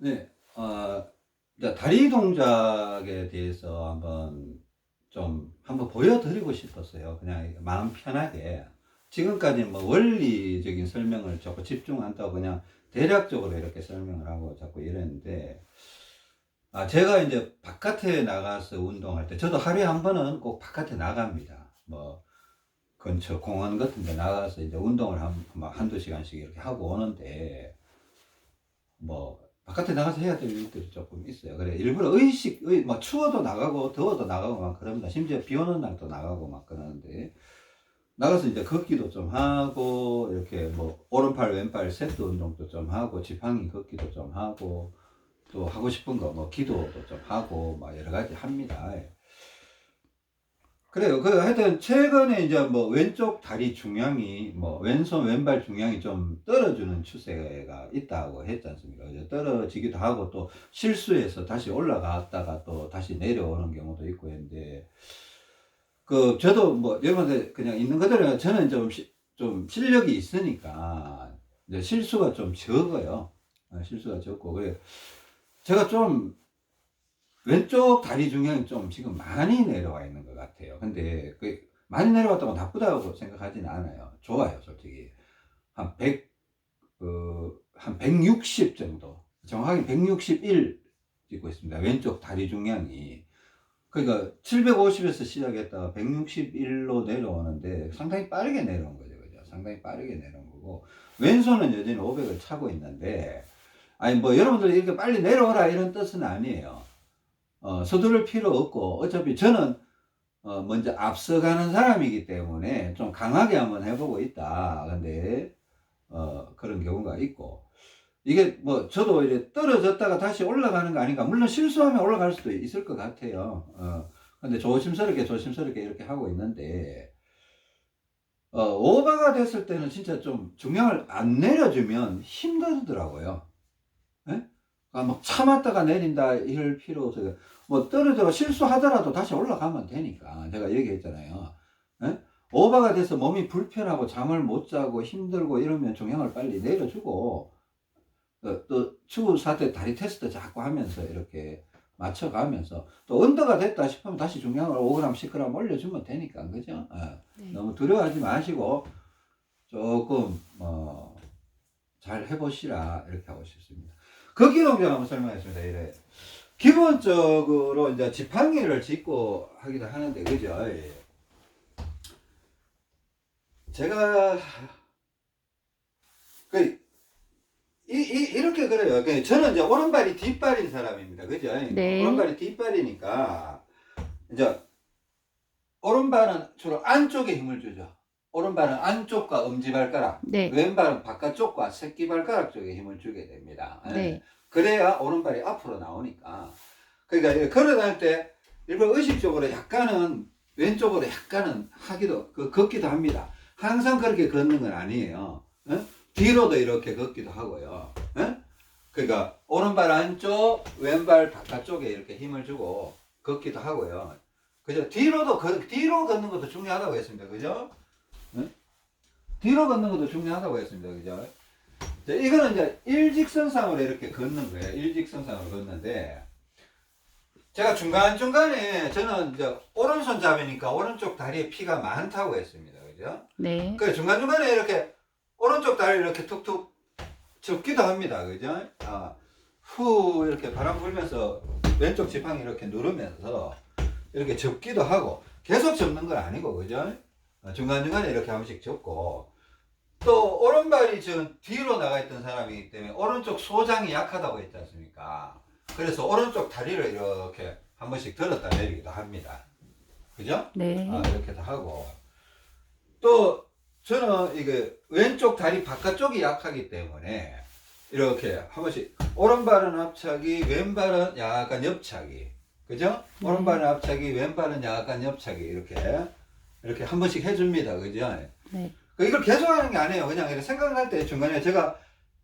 네, 이제 다리 동작에 대해서 한번 보여드리고 싶었어요. 그냥 마음 편하게. 지금까지 뭐 원리적인 설명을 자꾸 집중한다고 그냥 대략적으로 이렇게 설명을 하고 자꾸 이랬는데, 제가 이제 바깥에 나가서 운동할 때, 저도 하루에 한 번은 꼭 바깥에 나갑니다. 뭐, 근처 공원 같은 데 나가서 이제 운동을 막 한두 시간씩 이렇게 하고 오는데, 뭐 바깥에 나가서 해야 될 일들이 조금 있어요. 그래 일부러 뭐 추워도 나가고 더워도 나가고 막 그럽니다. 심지어 비 오는 날도 나가고 막 그러는데 나가서 이제 걷기도 좀 하고 이렇게 뭐 오른팔 왼팔 세트 운동도 좀 하고 지팡이 걷기도 좀 하고 또 하고 싶은 거 뭐 기도도 좀 하고 막 여러 가지 합니다. 그래요. 하여튼 최근에 이제 뭐 왼쪽 다리 중량이 뭐 왼손 왼발 중량이 좀 떨어지는 추세가 있다고 했지 않습니까? 이제 떨어지기도 하고 또 실수해서 다시 올라갔다가 또 다시 내려오는 경우도 있고 했는데 저도 뭐 여러분들 그냥 있는 그대로 저는 좀 실력이 있으니까 이제 실수가 좀 적어요. 실수가 적고 그래 제가 좀 왼쪽 다리 중량이 좀 지금 많이 내려와 있는 것 같아요. 근데 많이 내려왔다고 나쁘다고 생각하지는 않아요. 좋아요, 솔직히. 한 100, 한 160 정도. 정확히 161 찍고 있습니다. 왼쪽 다리 중량이. 그러니까 750에서 시작했다가 161로 내려오는데 상당히 빠르게 내려온 거죠. 그죠? 상당히 빠르게 내려온 거고. 왼손은 여전히 500을 차고 있는데, 아니, 뭐 여러분들이 이렇게 빨리 내려오라 이런 뜻은 아니에요. 서두를 필요 없고 어차피 저는 먼저 앞서가는 사람이기 때문에 좀 강하게 한번 해보고 있다. 근데 그런 경우가 있고 이게 뭐 저도 이제 떨어졌다가 다시 올라가는 거 아닌가. 물론 실수하면 올라갈 수도 있을 것 같아요. 근데 조심스럽게 이렇게 하고 있는데 오버가 됐을 때는 진짜 좀 중량을 안 내려주면 힘들더라고요. 예? 막 참았다가 내린다 이럴 필요 없어요. 뭐 떨어져 실수하더라도 다시 올라가면 되니까 제가 얘기했잖아요. 예? 오버가 돼서 몸이 불편하고 잠을 못 자고 힘들고 이러면 중량을 빨리 내려주고 또 추후 사태 다리 테스트 자꾸 하면서 이렇게 맞춰가면서 또 언더가 됐다 싶으면 다시 중량을 5g, 10g 올려주면 되니까 그죠? 네. 너무 두려워하지 마시고 조금 잘 해보시라 이렇게 하고 싶습니다. 걷기 동작 한번 설명했습니다. 이래 기본적으로 이제 지팡이를 짚고 하기도 하는데 그죠? 예. 제가 이렇게 그래요. 저는 이제 오른발이 뒷발인 사람입니다. 그죠? 네. 오른발이 뒷발이니까 이제 오른발은 주로 안쪽에 힘을 주죠. 오른발은 안쪽과 엄지발가락, 네. 왼발은 바깥쪽과 새끼발가락 쪽에 힘을 주게 됩니다. 예. 네. 그래야 오른발이 앞으로 나오니까. 그러니까 걸어 다닐 때 일부러 의식적으로 약간은 왼쪽으로 약간은 걷기도 합니다. 항상 그렇게 걷는 건 아니에요. 예? 뒤로도 이렇게 걷기도 하고요. 예? 그러니까 오른발 안쪽, 왼발 바깥쪽에 이렇게 힘을 주고 걷기도 하고요. 그죠? 뒤로 걷는 것도 중요하다고 했습니다. 그죠? 네? 뒤로 걷는 것도 중요하다고 했습니다. 그죠? 자, 이거는 이제 일직선상으로 이렇게 걷는 거예요. 일직선상으로 걷는데, 제가 중간중간에 저는 이제 오른손 잡으니까 오른쪽 다리에 피가 많다고 했습니다. 그죠? 네. 그 중간중간에 이렇게 오른쪽 다리 이렇게 툭툭 접기도 합니다. 그죠? 후, 이렇게 바람 불면서 왼쪽 지팡이 이렇게 누르면서 이렇게 접기도 하고 계속 접는 건 아니고 그죠? 중간중간에 이렇게 한 번씩 접고 또 오른발이 지금 뒤로 나가 있던 사람이기 때문에 오른쪽 소장이 약하다고 했지 않습니까? 그래서 오른쪽 다리를 이렇게 한 번씩 들었다 내리기도 합니다. 그죠? 네. 이렇게도 하고 또 저는 이게 왼쪽 다리 바깥쪽이 약하기 때문에 이렇게 한 번씩 오른발은 앞차기 왼발은 약간 옆차기 그죠? 네. 오른발은 앞차기 왼발은 약간 옆차기 이렇게 한 번씩 해줍니다. 그죠? 네. 이걸 계속 하는 게 아니에요. 그냥 이렇게 생각날 때 중간에 제가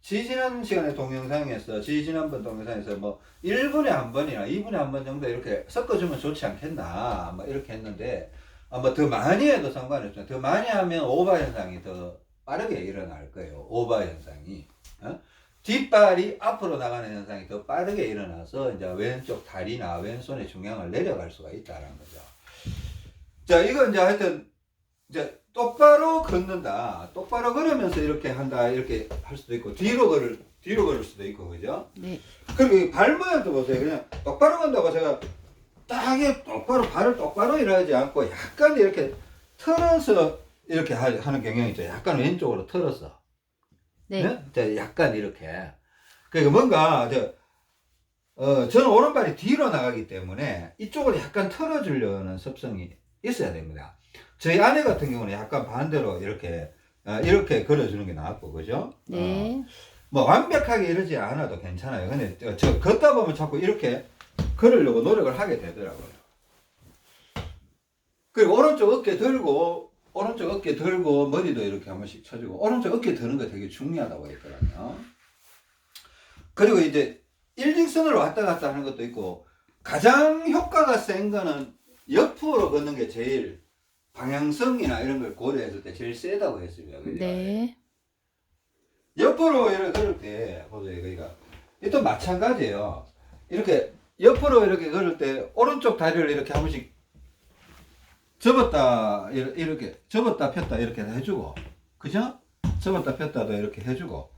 지지난번 동영상에서 뭐 1분에 한 번이나 2분에 한 번 정도 이렇게 섞어주면 좋지 않겠나 뭐 이렇게 했는데 뭐 더 많이 해도 상관없죠. 더 많이 하면 오버 현상이 더 빠르게 일어날 거예요. 오버 현상이. 뒷발이 앞으로 나가는 현상이 더 빠르게 일어나서 이제 왼쪽 다리나 왼손의 중량을 내려갈 수가 있다는 거죠. 자, 이거 이제 하여튼 이제 똑바로 걷는다. 똑바로 걸으면서 이렇게 한다. 이렇게 할 수도 있고 뒤로 걸을 수도 있고, 그죠? 네. 그리고 이 발 모양도 보세요. 그냥 똑바로 간다고 제가 딱 이렇게 똑바로 발을 똑바로 일하지 않고 약간 이렇게 틀어서 이렇게 하는 경향이 있죠. 약간 왼쪽으로 틀어서. 네. 네? 약간 이렇게. 그러니까 뭔가 저는 오른발이 뒤로 나가기 때문에 이쪽으로 약간 틀어주려는 습성이 있어야 됩니다. 저희 아내 같은 경우는 약간 반대로 이렇게 걸어주는 게 나았고, 그죠? 네. 뭐 완벽하게 이러지 않아도 괜찮아요. 근데 저 걷다 보면 자꾸 이렇게 걸으려고 노력을 하게 되더라고요. 그리고 오른쪽 어깨 들고 머리도 이렇게 한 번씩 쳐주고, 오른쪽 어깨 드는 거 되게 중요하다고 했거든요. 그리고 이제 일직선으로 왔다 갔다 하는 것도 있고, 가장 효과가 센 거는 옆으로 걷는 게 제일 방향성이나 이런 걸 고려했을 때 제일 세다고 했습니다. 그죠? 네. 옆으로 이렇게 걸을 때, 보세요. 그러니까, 또 마찬가지예요. 이렇게, 옆으로 이렇게 걸을 때, 오른쪽 다리를 이렇게 한 번씩 이렇게, 접었다 폈다 이렇게 해주고, 그죠? 접었다 폈다도 이렇게 해주고,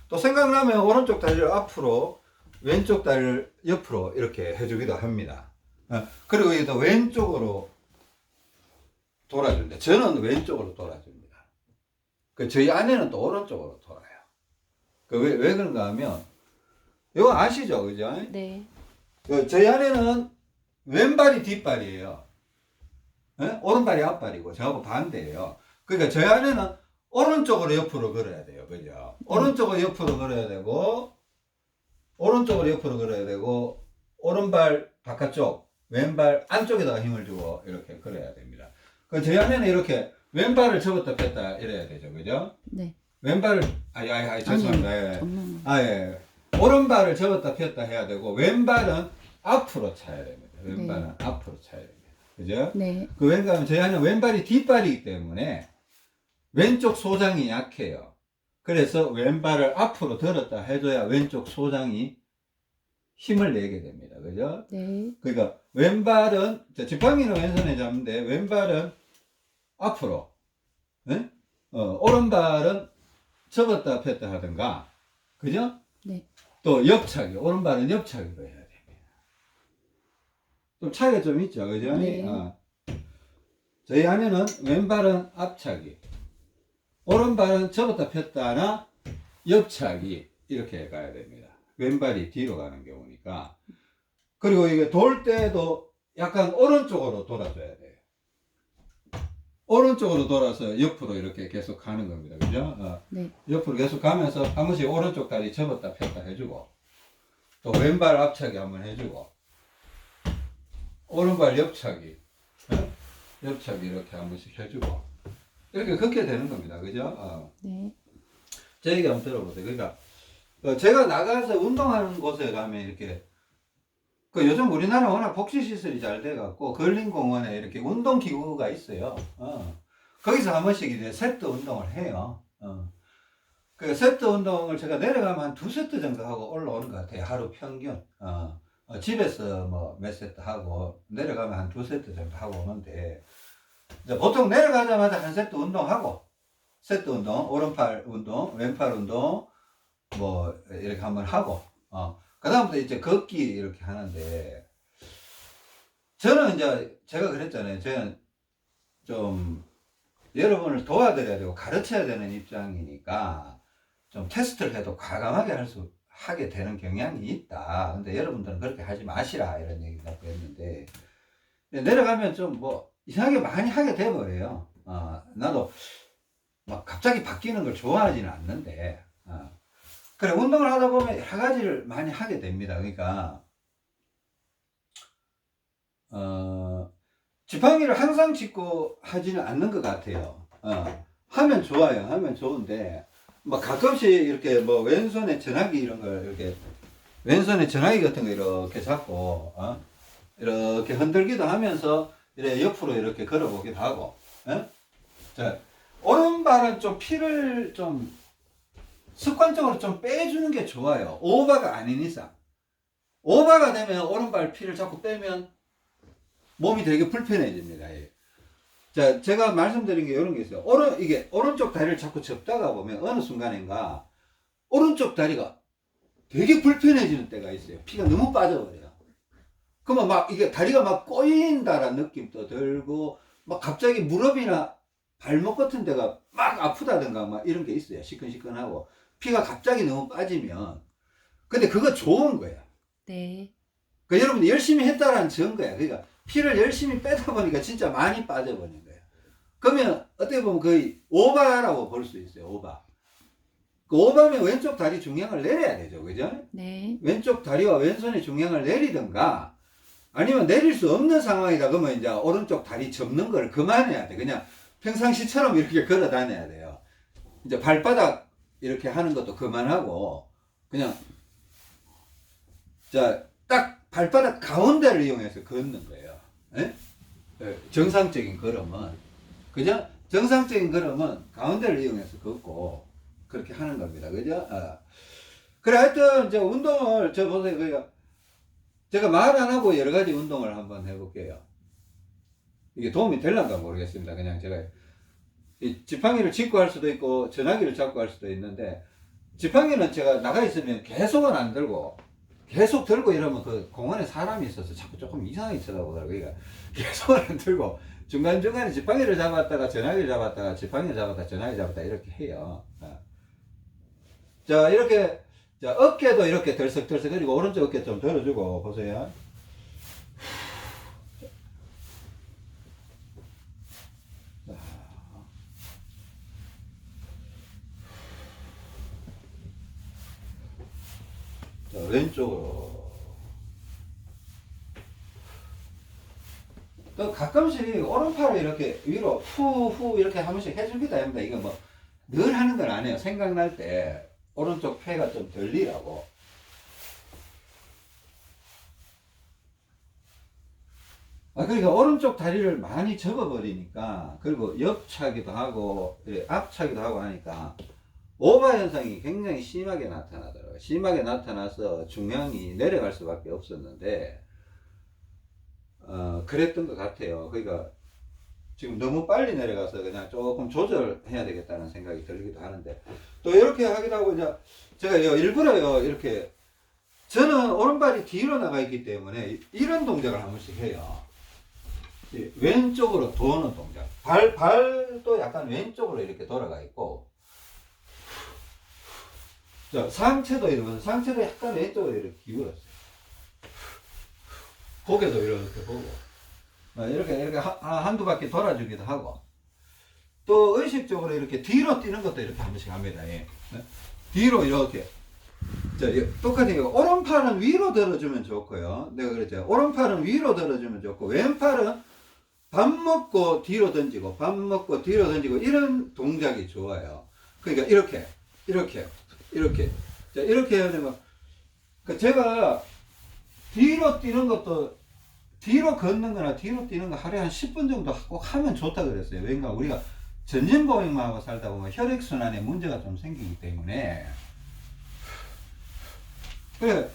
또 생각나면 오른쪽 다리를 앞으로, 왼쪽 다리를 옆으로 이렇게 해주기도 합니다. 그리고 이게 또 왼쪽으로 돌아주는데, 저는 왼쪽으로 돌아줍니다. 저희 아내는 또 오른쪽으로 돌아요. 왜 그런가 하면, 이거 아시죠? 그죠? 네. 저희 아내는 왼발이 뒷발이에요. 네? 오른발이 앞발이고, 저하고 반대예요. 그러니까 저희 아내는 오른쪽으로 옆으로 걸어야 돼요. 그죠? 오른쪽으로 옆으로 걸어야 되고, 오른발 바깥쪽, 왼발 안쪽에다가 힘을 주고, 이렇게 걸어야 됩니다. 저희 아내는 이렇게 왼발을 접었다 폈다 이래야 되죠. 그죠? 네. 왼발을 죄송합니다. 예. 오른발을 접었다 폈다 해야 되고 왼발은 앞으로 차야 됩니다. 왼발은 앞으로 차야 됩니다. 그죠? 네. 왜냐하면 저희 아내는 왼발이 뒷발이기 때문에 왼쪽 소장이 약해요. 그래서 왼발을 앞으로 들었다 해줘야 왼쪽 소장이 힘을 내게 됩니다. 그죠? 네. 그러니까 왼발은 지팡이는 왼손에 잡는데 왼발은 앞으로, 네? 오른발은 접었다 폈다 하든가, 그죠? 네. 또 옆차기, 오른발은 옆차기로 해야 됩니다. 좀 차이가 좀 있죠, 그죠? 네. 저희 아내는 왼발은 앞차기, 오른발은 접었다 폈다나 옆차기 이렇게 가야 됩니다. 왼발이 뒤로 가는 경우니까. 그리고 이게 돌 때도 약간 오른쪽으로 돌아줘야 돼요. 오른쪽으로 돌아서 옆으로 이렇게 계속 가는 겁니다. 그죠? 네. 옆으로 계속 가면서 한 번씩 오른쪽 다리 접었다 폈다 해주고, 또 왼발 앞차기 한번 해주고, 오른발 옆차기, 옆차기 이렇게 한 번씩 해주고, 이렇게 걷게 되는 겁니다. 그죠? 네. 제 얘기 한번 들어보세요. 그러니까, 제가 나가서 운동하는 곳에 가면 이렇게, 요즘 우리나라 워낙 복지시설이 잘 돼갖고, 걸린공원에 이렇게 운동기구가 있어요. 거기서 한 번씩 이제 세트 운동을 해요. 그 세트 운동을 제가 내려가면 한 2세트 정도 하고 올라오는 것 같아요. 하루 평균. 집에서 뭐 몇 세트 하고, 내려가면 한 2세트 정도 하고 오는데, 이제 보통 내려가자마자 한 세트 운동하고, 세트 운동, 오른팔 운동, 왼팔 운동, 뭐, 이렇게 한번 하고, 그 다음부터 이제 걷기 이렇게 하는데, 저는 이제, 제가 그랬잖아요. 저는 좀, 여러분을 도와드려야 되고 가르쳐야 되는 입장이니까, 좀 테스트를 해도 과감하게 하게 되는 경향이 있다. 근데 여러분들은 그렇게 하지 마시라. 이런 얘기를 했는데, 내려가면 좀 뭐, 이상하게 많이 하게 돼버려요. 나도 막 갑자기 바뀌는 걸 좋아하지는 않는데, 그래, 운동을 하다 보면 여러 가지를 많이 하게 됩니다. 그러니까, 지팡이를 항상 짚고 하지는 않는 것 같아요. 하면 좋아요. 하면 좋은데, 뭐 가끔씩 이렇게 뭐 왼손에 전화기 이런 걸 이렇게, 왼손에 전화기 같은 거 이렇게 잡고, 이렇게 흔들기도 하면서, 이렇게 옆으로 이렇게 걸어보기도 하고, 자, 오른발은 좀 피를 좀 습관적으로 좀 빼주는 게 좋아요. 오버가 아닌 이상. 오버가 되면 오른발 피를 자꾸 빼면 몸이 되게 불편해집니다. 예. 자, 제가 말씀드린 게 이런 게 있어요. 이게 오른쪽 다리를 자꾸 접다가 보면 어느 순간인가 오른쪽 다리가 되게 불편해지는 때가 있어요. 피가 너무 빠져버려요. 그러면 막 이게 다리가 막 꼬인다라는 느낌도 들고 막 갑자기 무릎이나 발목 같은 데가 막 아프다든가 막 이런 게 있어요. 시큰시큰하고 피가 갑자기 너무 빠지면. 근데 그거 좋은 거야. 네. 그러니까 여러분 열심히 했다라는 증거야. 그러니까 피를 열심히 빼다 보니까 진짜 많이 빠져버린 거예요. 그러면 어떻게 보면 거의 오바라고 볼 수 있어요. 오바. 그 오바면 왼쪽 다리 중량을 내려야 되죠. 그죠? 네. 왼쪽 다리와 왼손의 중량을 내리든가 아니면 내릴 수 없는 상황이다 그러면 이제 오른쪽 다리 접는 걸 그만해야 돼. 그냥 평상시처럼 이렇게 걸어 다녀야 돼요. 이제 발바닥 이렇게 하는 것도 그만하고 그냥 자, 딱 발바닥 가운데를 이용해서 걷는 거예요. 예? 정상적인 걸음은 그죠? 정상적인 걸음은 가운데를 이용해서 걷고 그렇게 하는 겁니다. 그죠? 그래 하여튼 이제 운동을 저 보세요. 그러니까 제가 말 안 하고 여러 가지 운동을 한번 해볼게요. 이게 도움이 될란가 모르겠습니다. 그냥 제가 이 지팡이를 짚고 할 수도 있고 전화기를 잡고 할 수도 있는데 지팡이는 제가 나가 있으면 계속은 안 들고 계속 들고 이러면 그 공원에 사람이 있어서 자꾸 조금 이상하게 쳐다보더라고요. 그러니까 계속은 안 들고 중간중간에 지팡이를 잡았다가 전화기를 잡았다가 지팡이를 잡았다 전화기 잡았다 이렇게 해요. 자 이렇게 자 어깨도 이렇게 덜썩덜썩 그리고 오른쪽 어깨 좀 들어주고 보세요. 자, 왼쪽으로 또 가끔씩 오른팔을 이렇게 위로 후후 이렇게 한 번씩 해줍니다. 이거 뭐 늘 하는 건 아니에요. 생각날 때 오른쪽 폐가 좀 들리라고. 그러니까 오른쪽 다리를 많이 접어버리니까 그리고 옆차기도 하고 앞차기도 하고 하니까 오바 현상이 굉장히 심하게 나타나더라고요. 심하게 나타나서 중량이 내려갈 수밖에 없었는데 그랬던 것 같아요. 그러니까 지금 너무 빨리 내려가서 그냥 조금 조절해야 되겠다는 생각이 들기도 하는데 또 이렇게 하기도 하고 이제 제가 일부러요 이렇게 저는 오른발이 뒤로 나가 있기 때문에 이런 동작을 한 번씩 해요. 왼쪽으로 도는 동작. 발도 약간 왼쪽으로 이렇게 돌아가 있고 상체도 이러면서 상체도 약간 왼쪽으로 이렇게 기울었어요. 고개도 이렇게 보고 이렇게 한두 바퀴 돌아주기도 하고 또 의식적으로 이렇게 뒤로 뛰는 것도 이렇게 한 번씩 합니다. 예. 뒤로 이렇게 자, 똑같은 거 오른팔은 위로 들어주면 좋고요. 내가 그랬죠. 오른팔은 위로 들어주면 좋고 왼팔은 밥 먹고 뒤로 던지고 밥 먹고 뒤로 던지고 이런 동작이 좋아요. 그러니까 이렇게 자, 이렇게 해야 되면 제가 뒤로 뛰는 것도 뒤로 걷는 거나 뒤로 뛰는 거 하루에 한 10분 정도 꼭 하면 좋다 그랬어요. 왜냐면 우리가 전진보행만 하고 살다 보면 혈액순환에 문제가 좀 생기기 때문에 그래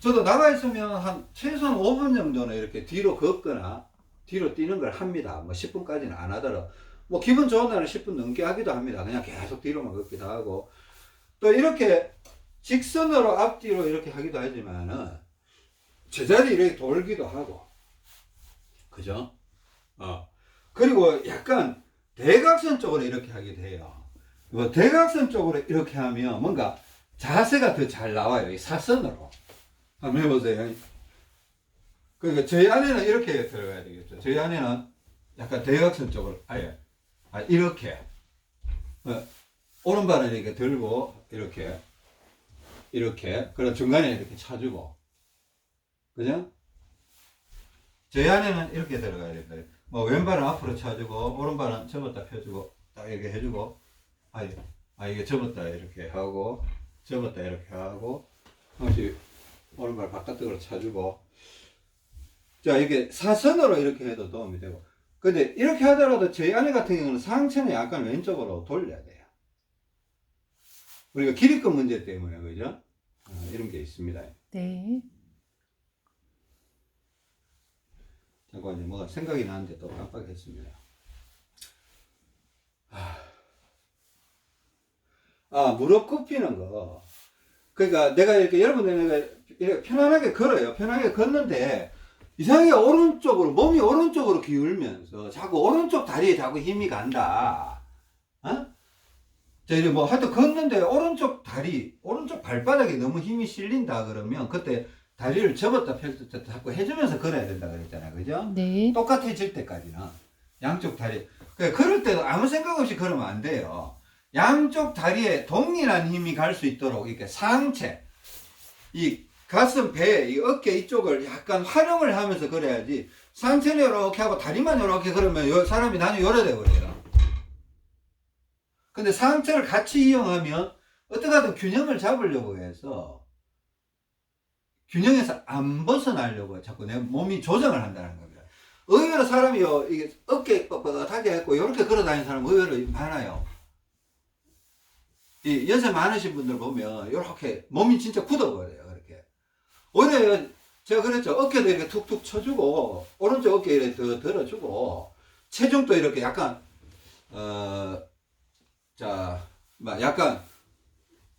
저도 나가 있으면 한 최소한 5분 정도는 이렇게 뒤로 걷거나 뒤로 뛰는 걸 합니다. 뭐 10분까지는 안 하더라도 뭐 기분 좋은 날은 10분 넘게 하기도 합니다. 그냥 계속 뒤로만 걷기도 하고 또 이렇게 직선으로 앞뒤로 이렇게 하기도 하지만은 제자리 이렇게 돌기도 하고 그죠? 그리고 약간 대각선 쪽으로 이렇게 하기도 해요. 뭐 대각선 쪽으로 이렇게 하면 뭔가 자세가 더 잘 나와요. 이 사선으로. 한번 해보세요. 그러니까 저희 안에는 이렇게 들어가야 되겠죠. 저희 안에는 약간 대각선 쪽으로, 이렇게. 오른발을 이렇게 들고, 이렇게. 그리고 중간에 이렇게 차주고. 그죠? 저희 안에는 이렇게 들어가야 됩니다. 뭐 왼발은 앞으로 차주고 오른발은 접었다 펴주고 딱 이렇게 해주고 이게 접었다 이렇게 하고 접었다 이렇게 하고 다시 오른발 바깥쪽으로 차주고 자 이렇게 사선으로 이렇게 해도 도움이 되고 근데 이렇게 하더라도 저희 아내 같은 경우는 상체는 약간 왼쪽으로 돌려야 돼요. 우리가 기립근 문제 때문에, 그죠? 이런 게 있습니다. 네. 잠깐 이제 뭐가 생각이 나는데 또 깜빡했습니다. 무릎 굽히는 거. 그러니까 내가 이렇게 여러분들 내가 이렇게 편안하게 걸어요. 편하게 걷는데 이상하게 오른쪽으로 몸이 오른쪽으로 기울면서 자꾸 오른쪽 다리에 자꾸 힘이 간다. 어? 자, 이제 뭐 하여튼 걷는데 오른쪽 다리, 오른쪽 발바닥에 너무 힘이 실린다 그러면 그때 다리를 접었다 폈다 자꾸 해주면서 걸어야 된다 그랬잖아요. 그죠? 네. 똑같아질 때까지는. 양쪽 다리. 그럴 때도 아무 생각 없이 걸으면 안 돼요. 양쪽 다리에 동일한 힘이 갈 수 있도록 이렇게 상체, 이 가슴, 배, 이 어깨 이쪽을 약간 활용을 하면서 걸어야지 상체는 이렇게 하고 다리만 이렇게 걸으면 사람이 나중에 요래 돼버려요. 근데 상체를 같이 이용하면 어떻게든 균형을 잡으려고 해서 균형에서 안 벗어나려고 자꾸 내 몸이 조정을 한다는 겁니다. 의외로 사람이요, 이게 어깨 뻣뻣하게 했고 이렇게 걸어 다니는 사람 의외로 많아요. 이 연세 많으신 분들 보면 이렇게 몸이 진짜 굳어버려요. 이렇게. 오히려 제가 그랬죠. 어깨도 이렇게 툭툭 쳐주고 오른쪽 어깨 이렇게 더 들어주고 체중도 이렇게 약간 막 약간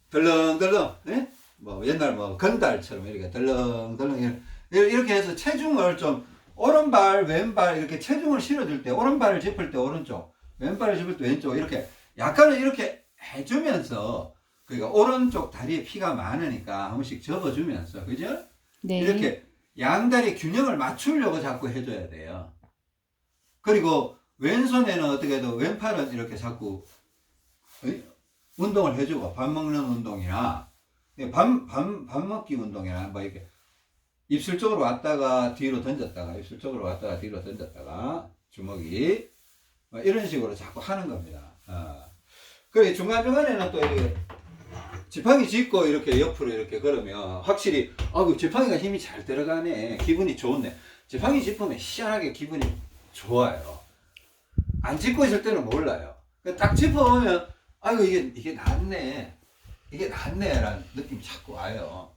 덜렁덜렁, 예? 뭐 옛날 뭐 건달처럼 이렇게 덜렁덜렁 이렇게 해서 체중을 좀 오른발 왼발 이렇게 체중을 실어줄 때 오른발을 짚을 때 오른쪽 왼발을 짚을 때 왼쪽 이렇게 약간은 이렇게 해주면서 그러니까 오른쪽 다리에 피가 많으니까 한 번씩 접어주면서 그죠? 네. 이렇게 양다리 균형을 맞추려고 자꾸 해줘야 돼요. 그리고 왼손에는 어떻게 해도 왼팔은 이렇게 자꾸 운동을 해주고 밥 먹는 운동이나 밥 먹기 운동이나 뭐 이렇게 입술 쪽으로 왔다가 뒤로 던졌다가 입술 쪽으로 왔다가 뒤로 던졌다가 주먹이 뭐 이런 식으로 자꾸 하는 겁니다. 그리고 중간중간에는 또 이렇게 지팡이 짚고 이렇게 옆으로 이렇게 걸으면 확실히 지팡이가 힘이 잘 들어가네, 기분이 좋네. 지팡이 짚으면 희한하게 기분이 좋아요. 안 짚고 있을 때는 몰라요. 딱 짚어보면 이게 낫네, 이게 낫네 라는 느낌이 자꾸 와요.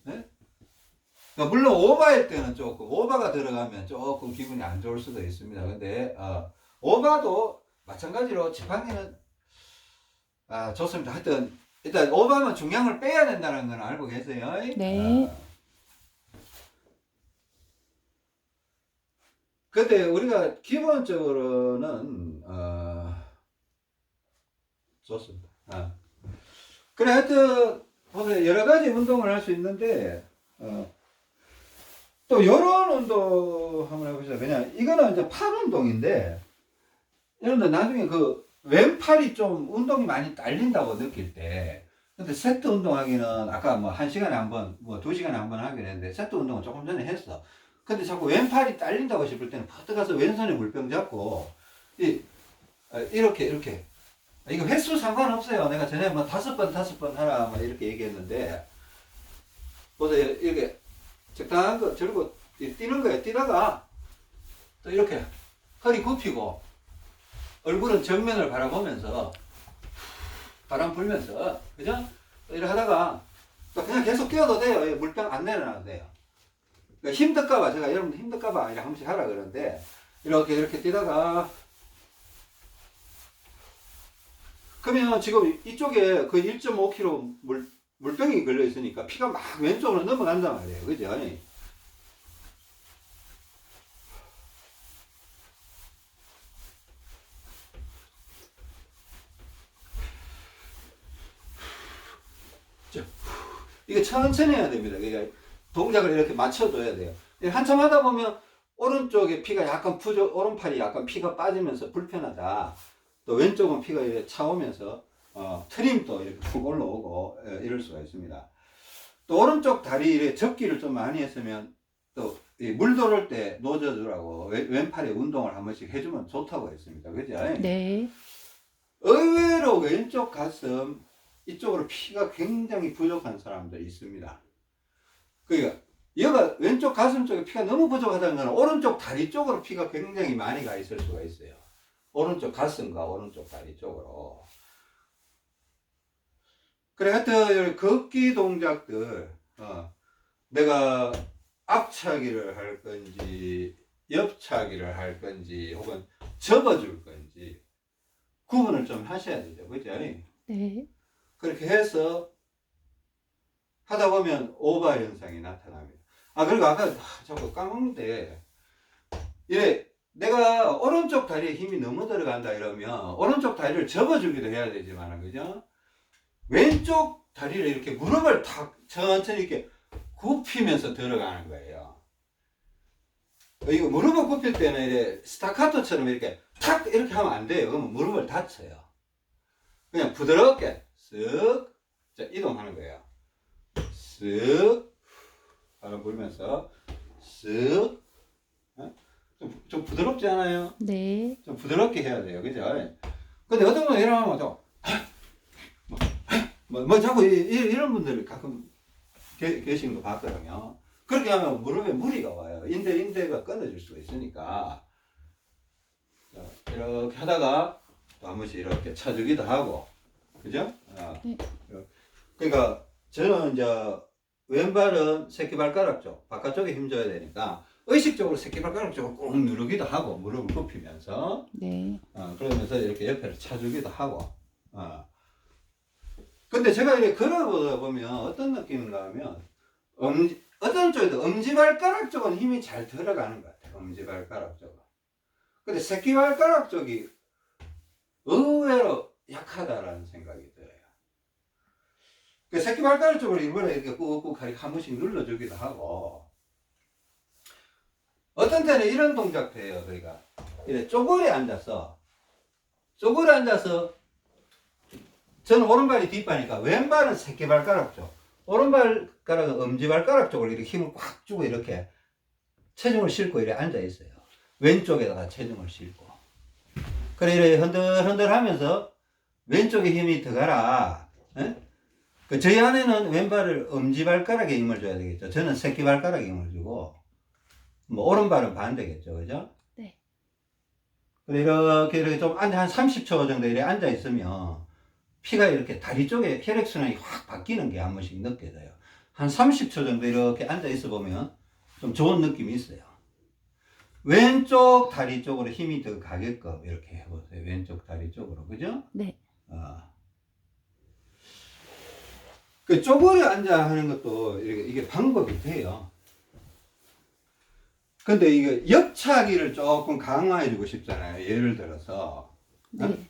네? 그러니까 물론 오바일 때는 조금 오바가 들어가면 조금 기분이 안 좋을 수도 있습니다. 근데 오바도 마찬가지로 지팡이는 좋습니다. 하여튼 일단 오바면 중량을 빼야 된다는 건 알고 계세요? 네. 근데 우리가 기본적으로는 좋습니다. 그래 하여튼 여러 가지 운동을 할 수 있는데 또 이런 운동 한번 해보시죠. 그냥 이거는 이제 팔 운동인데 여러분들 나중에 그 왼팔이 좀 운동이 많이 딸린다고 느낄 때 근데 세트 운동하기는 아까 뭐 1시간에 한 번, 뭐 2시간에 한 번 하긴 했는데 세트 운동은 조금 전에 했어. 근데 자꾸 왼팔이 딸린다고 싶을 때는 퍼뜩 가서 왼손에 물병 잡고 이렇게 이거 횟수 상관없어요. 내가 전에 뭐 5번 하라 뭐 이렇게 얘기했는데 보세요. 이렇게 적당한 거 저러고 뛰는 거예요. 뛰다가 또 이렇게 허리 굽히고 얼굴은 정면을 바라보면서 바람 불면서 그죠? 이렇게 하다가 또 그냥 계속 뛰어도 돼요. 물병 안 내려놔도 돼요. 그러니까 힘들까봐 제가 여러분들 힘들까봐 이렇게 한 번씩 하라 그러는데 이렇게 뛰다가 그러면 지금 이쪽에 그 1.5kg 물병이 걸려 있으니까 피가 막 왼쪽으로 넘어간단 말이에요. 그죠? 이게 천천히 해야 됩니다. 그러니까 동작을 이렇게 맞춰줘야 돼요. 한참 하다 보면 오른쪽에 피가 약간 오른팔이 약간 피가 빠지면서 불편하다. 또 왼쪽은 피가 이렇게 차오면서 트림도 이렇게 푹 올라오고 이럴 수가 있습니다. 또 오른쪽 다리 이렇게 접기를 좀 많이 했으면 또 물 들어올 때 놓아주라고 왼팔에 운동을 한 번씩 해주면 좋다고 했습니다. 그죠? 네. 의외로 왼쪽 가슴 이쪽으로 피가 굉장히 부족한 사람들이 있습니다. 그러니까 얘가 왼쪽 가슴 쪽에 피가 너무 부족하다는 건 오른쪽 다리 쪽으로 피가 굉장히 많이 가 있을 수가 있어요. 오른쪽 가슴과 오른쪽 다리 쪽으로. 그래, 하여튼, 걷기 동작들, 내가 앞차기를 할 건지, 옆차기를 할 건지, 혹은 접어줄 건지, 구분을 좀 하셔야 되죠. 그죠? 네. 그렇게 해서 하다 보면 오버 현상이 나타납니다. 그리고 아까 자꾸 까먹는데, 이래, 내가 오른쪽 다리에 힘이 너무 들어간다 이러면, 오른쪽 다리를 접어주기도 해야 되지만, 그죠? 왼쪽 다리를 이렇게 무릎을 탁 천천히 이렇게 굽히면서 들어가는 거예요. 이거 무릎을 굽힐 때는 이렇게 스타카토처럼 이렇게 탁 이렇게 하면 안 돼요. 그러면 무릎을 다쳐요. 그냥 부드럽게 쓱 이동하는 거예요. 쓱 바람 불면서 쓱 좀 부드럽지 않아요? 네. 좀 부드럽게 해야 돼요. 그죠? 근데 어떤 분은 이러면 좀 자꾸 이런 분들이 가끔 계시는 거 봤거든요. 그렇게 하면 무릎에 무리가 와요. 인대가 끊어질 수가 있으니까. 자, 이렇게 하다가 또 한 번씩 이렇게 쳐주기도 하고. 그죠? 네. 그러니까 저는 이제 왼발은 새끼발가락 쪽, 바깥쪽에 힘줘야 되니까 의식적으로 새끼발가락 쪽을 꾹 누르기도 하고, 무릎을 굽히면서. 네. 그러면서 이렇게 옆에를 차주기도 하고. 근데 제가 이렇게 걸어보다 보면 어떤 느낌인가 하면, 어떤 쪽에도 엄지발가락 쪽은 힘이 잘 들어가는 것 같아요. 엄지발가락 쪽은. 근데 새끼발가락 쪽이 의외로 약하다라는 생각이 들어요. 그 새끼발가락 쪽을 일부러 이렇게 꾹꾹 한 번씩 눌러주기도 하고, 어떤 때는 이런 동작도 해요. 그러니까 이렇게 쪼그려 앉아서 저는 오른발이 뒷발이니까 왼발은 새끼발가락 쪽, 오른발가락은 엄지발가락 쪽을 이렇게 힘을 꽉 주고 이렇게 체중을 싣고 이렇게 앉아 있어요. 왼쪽에다가 체중을 싣고. 그래 이렇게 흔들흔들 하면서 왼쪽에 힘이 들어가라. 그 저희 아내는 왼발을 엄지발가락에 힘을 줘야 되겠죠. 저는 새끼발가락에 힘을 주고, 뭐 오른발은 반대겠죠. 그죠? 네. 그래 이렇게 좀 한 30초 정도 이렇게 앉아 있으면 피가 이렇게 다리 쪽에 혈액순환이 확 바뀌는 게 한 번씩 느껴져요. 한 30초 정도 이렇게 앉아 있어 보면 좀 좋은 느낌이 있어요. 왼쪽 다리 쪽으로 힘이 더 가게끔 이렇게 해보세요. 왼쪽 다리 쪽으로. 그죠? 네. 그 쪼그려 앉아 하는 것도 이게 방법이 돼요. 근데 이거 옆차기를 조금 강화해 주고 싶잖아요. 예를 들어서. 네.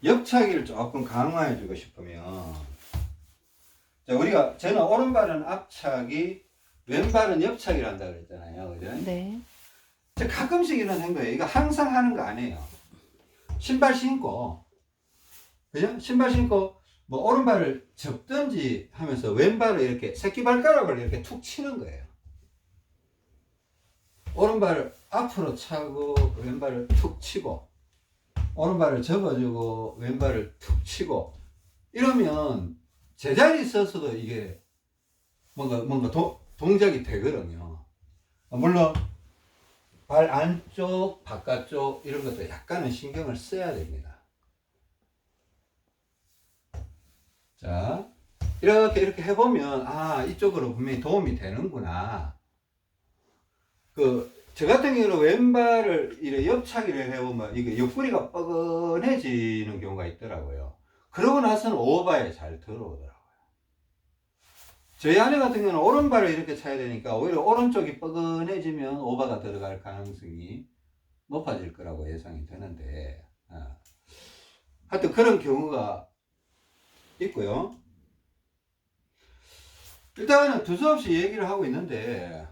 옆차기를 조금 강화해 주고 싶으면, 자, 저는 오른발은 앞차기, 왼발은 옆차기를 한다 그랬잖아요. 그죠? 네. 저 가끔씩 이런 행동이에요. 이거 항상 하는 거 아니에요. 신발 신고, 그죠? 신발 신고, 뭐, 오른발을 접든지 하면서 왼발을 이렇게, 새끼발가락을 이렇게 툭 치는 거예요. 오른발을 앞으로 차고, 왼발을 툭 치고, 오른발을 접어주고 왼발을 툭 치고 이러면 제자리에 서서도 이게 뭔가 동작이 되거든요. 물론 발 안쪽, 바깥쪽 이런 것도 약간은 신경을 써야 됩니다. 자, 이렇게 해보면 이쪽으로 분명히 도움이 되는구나. 저 같은 경우는 왼발을 이렇게 옆차기를 해보면 이게 옆구리가 뻐근해지는 경우가 있더라고요. 그러고 나서는 오버에 잘 들어오더라고요. 저희 아내 같은 경우는 오른발을 이렇게 차야 되니까 오히려 오른쪽이 뻐근해지면 오버가 들어갈 가능성이 높아질 거라고 예상이 되는데, 하여튼 그런 경우가 있고요. 일단은 두서없이 얘기를 하고 있는데,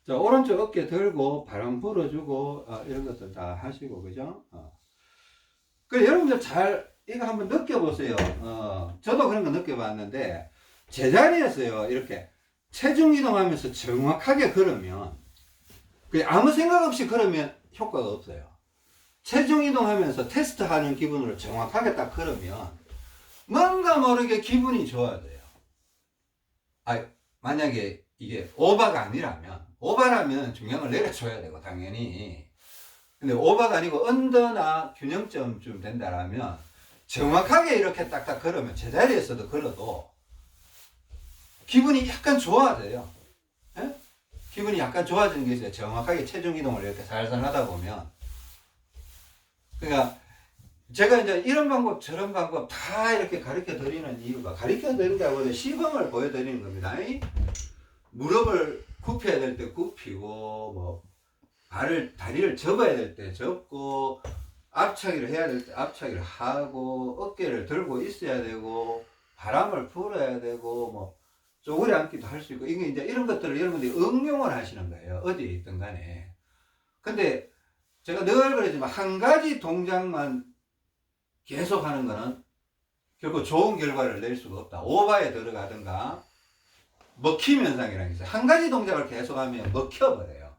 자, 오른쪽 어깨 들고 바람 불어주고 이런 것들 다 하시고, 그죠? 그래, 여러분들 이거 한번 느껴보세요. 저도 그런 거 느껴봤는데 제자리에서요 이렇게 체중 이동하면서 정확하게 걸으면, 아무 생각 없이 걸으면 효과가 없어요. 체중 이동하면서 테스트하는 기분으로 정확하게 딱 걸으면 뭔가 모르게 기분이 좋아져요. 만약에 이게 오버가 아니라면, 오버라면 중량을 내려줘야 되고 당연히. 근데 오버가 아니고 언더나 균형점쯤 된다라면 정확하게 이렇게 딱딱 걸으면 제자리에서도 걸어도 기분이 약간 좋아져요. 예? 기분이 약간 좋아지는 게 있어요. 정확하게 체중 이동을 이렇게 살살 하다 보면. 그러니까 제가 이제 이런 방법 저런 방법 다 이렇게 가르쳐 드리는 이유가, 가르쳐 드리는 게 아니라 시범을 보여드리는 겁니다. 무릎을 굽혀야 될 때 굽히고, 뭐 다리를 접어야 될 때 접고, 앞차기를 해야 될 때 앞차기를 하고, 어깨를 들고 있어야 되고, 바람을 불어야 되고, 뭐 쪼그려 앉기도 할 수 있고, 이게 이제 이런 것들을 여러분들이 응용을 하시는 거예요. 어디에 있든 간에. 근데 제가 늘 그러지만 한 가지 동작만 계속 하는 거는 결국 좋은 결과를 낼 수가 없다. 오바에 들어가든가 먹힘 현상이라는 게 있어요. 한 가지 동작을 계속 하면 먹혀버려요.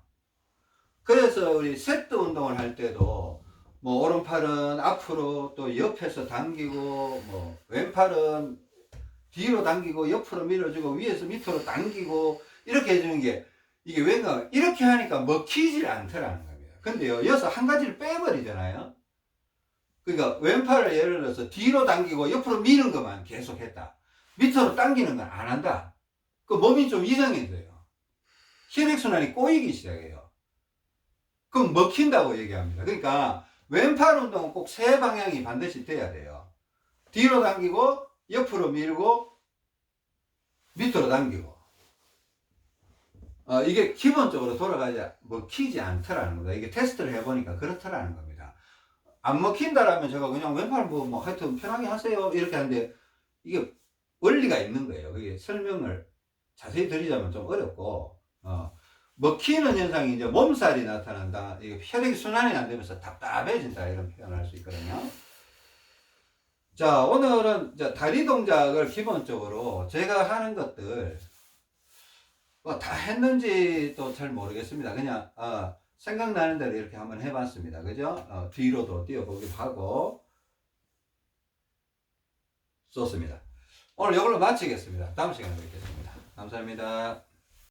그래서 우리 세트 운동을 할 때도 뭐 오른팔은 앞으로 또 옆에서 당기고, 뭐 왼팔은 뒤로 당기고 옆으로 밀어주고 위에서 밑으로 당기고 이렇게 해주는 게, 이게 왠가 이렇게 하니까 먹히질 않더라는 겁니다. 근데요, 여기서 한 가지를 빼버리잖아요. 그러니까 왼팔을 예를 들어서 뒤로 당기고 옆으로 미는 것만 계속 했다. 밑으로 당기는 건 안 한다. 그 몸이 좀 이상해져요. 혈액순환이 꼬이기 시작해요. 그럼 먹힌다고 얘기합니다. 그러니까 왼팔 운동은 꼭 세 방향이 반드시 돼야 돼요. 뒤로 당기고 옆으로 밀고 밑으로 당기고. 이게 기본적으로 돌아가지 먹히지 않더라는 겁니다. 이게 테스트를 해보니까 그렇더라는 겁니다. 안 먹힌다라면 제가 그냥 왼팔 뭐 하여튼 편하게 하세요 이렇게 하는데, 이게 원리가 있는 거예요. 그게 설명을 자세히 드리자면 좀 어렵고, 먹히는 현상이 이제 몸살이 나타난다, 이게 혈액 순환이 안 되면서 답답해진다, 이런 표현을 할 수 있거든요. 자, 오늘은 이제 다리 동작을 기본적으로 제가 하는 것들 뭐 다 했는지도 잘 모르겠습니다. 그냥 생각나는 대로 이렇게 한번 해봤습니다. 그죠? 뒤로도 뛰어보기도 하고. 좋습니다. 오늘 이걸로 마치겠습니다. 다음 시간에 뵙겠습니다. 감사합니다.